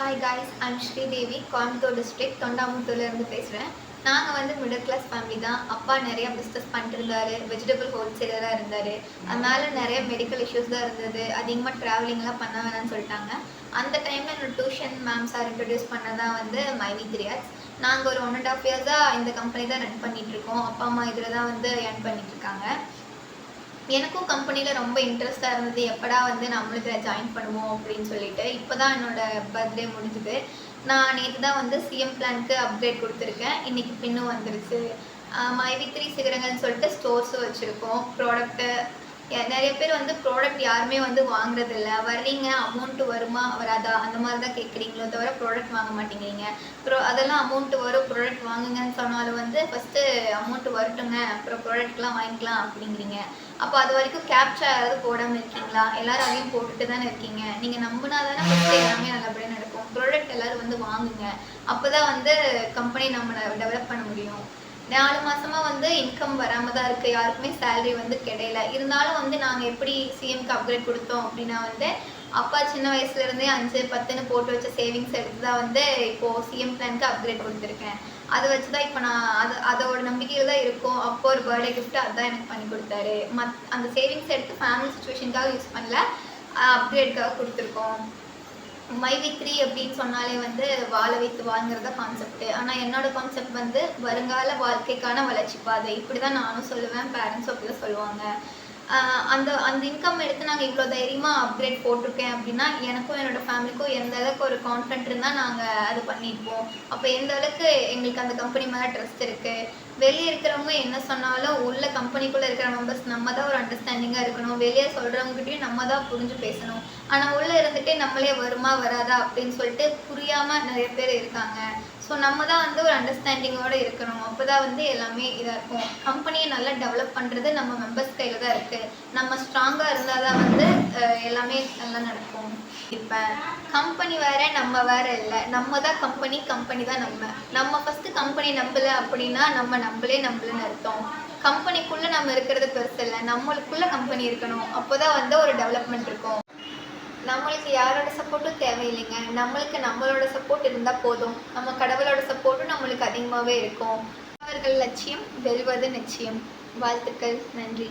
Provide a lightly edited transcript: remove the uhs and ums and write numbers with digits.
Hi guys, I'm Sridevi. Coimbatore district தொண்டாமுத்தூர்லேருந்து பேசுகிறேன். நாங்கள் வந்து மிடில் கிளாஸ் ஃபேமிலி தான். அப்பா நிறையா பிஸ்னஸ் பண்ணிட்டு இருந்தார், வெஜிடபிள் ஹோல்சேலராக இருந்தார். அதனால நிறைய மெடிக்கல் இஷ்யூஸ் தான் இருந்தது. அதிகமாக ட்ராவலிங்லாம் பண்ண வேணாம்னு சொல்லிட்டாங்க. அந்த டைமில் என்னோட டியூஷன் மேம் சார் இன்ட்ரடியூஸ் பண்ணதான் வந்து மைவி த்ரியாட்ஸ். நாங்கள் ஒரு 1.5 இயர்ஸாக இந்த கம்பெனி தான் ரன் பண்ணிகிட்ருக்கோம். அப்பா அம்மா இதில் தான் வந்து ஏர்ன் பண்ணிகிட்ருக்காங்க. எனக்கும் கம்பெனியில் ரொம்ப இன்ட்ரெஸ்ட்டாக இருந்தது. எப்படா வந்து நம்மளும் இதில் ஜாயின் பண்ணுவோம் அப்படின்னு சொல்லிட்டு. இப்போ தான் என்னோடய பர்த்டே முடிஞ்சுது. நான் நேற்று தான் வந்து சிஎம் பிளானுக்கு அப்கிரேட் கொடுத்துருக்கேன். இன்றைக்கி பின்னும் வந்துருச்சு. மைவி 3 சிகரங்கள்னு சொல்லிட்டு ஸ்டோர்ஸும் வச்சுருக்கோம். ப்ராடக்ட்டு நிறைய பேர் வந்து ப்ராடக்ட் யாருமே வந்து வாங்குறதில்ல. வர்றீங்க, அமௌண்ட்டு வருமா வராதா அந்த மாதிரி தான் கேட்குறீங்களோ தவிர ப்ராடக்ட் வாங்க மாட்டேங்கிறீங்க. அதெல்லாம் அமௌண்ட்டு வரும், ப்ராடக்ட் வாங்குங்கன்னு சொன்னாலும் வந்து ஃபஸ்ட்டு அமௌண்ட்டு வரட்டுங்க, அப்புறம் ப்ராடக்ட்லாம் வாங்கிக்கலாம் அப்படிங்கிறீங்க. அப்போ அது வரைக்கும் கேப்சா யாராவது போடாமல் இருக்கீங்களா? எல்லோரும் அதையும் போட்டுட்டு தானே இருக்கீங்க. நீங்கள் நம்பினா தானே ஃபஸ்ட்டு எல்லாமே நல்லபடியாக நடக்கும். ப்ராடக்ட் எல்லோரும் வந்து வாங்குங்க. அப்போ தான் வந்து கம்பெனி நம்ம டெவலப் பண்ண முடியும். 4 மாதமாக வந்து இன்கம் வராமல் தான் இருக்குது. யாருக்குமே சேலரி வந்து கிடையல. இருந்தாலும் வந்து நாங்கள் எப்படி சிஎம்க்கு அப்கிரேட் கொடுத்தோம் அப்படின்னா வந்து அப்பா சின்ன வயசுலேருந்தே 5, 10ன்னு போட்டு வச்ச சேவிங்ஸ் எடுத்து தான் வந்து இப்போது சிஎம் பிளானுக்கு அப்கிரேட் கொடுத்துருக்கேன். அதை வச்சு தான் இப்போ நான் அதோட நம்பிக்கையில் தான் இருக்கும். அப்போ ஒரு பர்த்டே கிஃப்ட்டு அதுதான் எனக்கு பண்ணி கொடுத்தாரு. அந்த சேவிங்ஸ் எடுத்து ஃபேமிலி சுச்சுவேஷனுக்காக யூஸ் பண்ணல, அப்கிரேட்காக கொடுத்துருக்கோம். மைவி 3 அப்படின்னு சொன்னாலே வந்து வாழ வைத்து வாங்குறத கான்செப்ட். ஆனால் என்னோட கான்செப்ட் வந்து வருங்கால வாழ்க்கைக்கான வளர்ச்சி பாதை. இப்படி தான் நானும் சொல்லுவேன், பேரண்ட்ஸும் அப்படி தான் சொல்லுவாங்க. அந்த அந்த இன்கம் எடுத்து நாங்கள் இவ்வளோ தைரியமாக அப்கிரேட் போட்டிருக்கேன் அப்படின்னா எனக்கும் என்னோடய ஃபேமிலிக்கும் எந்த அளவுக்கு ஒரு கான்ஃபிடென்ட் இருந்தால் நாங்கள் அது பண்ணியிருப்போம். அப்போ எந்த அளவுக்கு எங்களுக்கு அந்த கம்பெனி மேலே ட்ரஸ்ட் இருக்குது. வெளியே இருக்கிறவங்க என்ன சொன்னாலும் உள்ள கம்பெனிக்குள்ளே இருக்கிற மெம்பர்ஸ் நம்ம தான் ஒரு அண்டர்ஸ்டாண்டிங்காக இருக்கணும். வெளியே சொல்கிறவங்ககிட்டையும் நம்ம தான் புரிஞ்சு பேசணும். ஆனால் உள்ளே இருந்துகிட்டே நம்மளே வருமா வராதா அப்படின்னு சொல்லிட்டு புரியாமல் நிறைய பேர் இருக்காங்க. ஸோ நம்ம தான் வந்து ஒரு அண்டர்ஸ்டாண்டிங்கோடு இருக்கணும். அப்போ தான் வந்து எல்லாமே இதாக இருக்கும். கம்பெனியை நல்லா டெவலப் பண்ணுறது நம்ம மெம்பர்ஸ் கையில் தான் இருக்குது. நம்ம ஸ்ட்ராங்காக இருந்தால் தான் வந்து எல்லாமே நல்லா நடக்கும். இப்போ கம்பெனி வேறு நம்ம வேறு இல்லை. நம்ம தான் கம்பெனி, கம்பெனி தான் நம்ம ஃபஸ்ட்டு கம்பெனி நம்பலை அப்படின்னா நம்ம நம்பலன்னு அர்த்தம். கம்பெனிக்குள்ளே நம்ம இருக்கிறது பெருசு இல்லை, நம்மளுக்குள்ளே கம்பெனி இருக்கணும். அப்போ தான் வந்து ஒரு டெவலப்மெண்ட் இருக்கும். நம்மளுக்கு யாரோட சப்போர்ட்டும் தேவையில்லைங்க. நம்மளுக்கு நம்மளோட சப்போர்ட் இருந்தால் போதும். நம்ம கடவுளோட சப்போர்ட்டும் நம்மளுக்கு அதிகமாகவே இருக்கும். அவர்கள் லட்சியம் வெல்வது நிச்சயம். வாழ்த்துக்கள். நன்றி.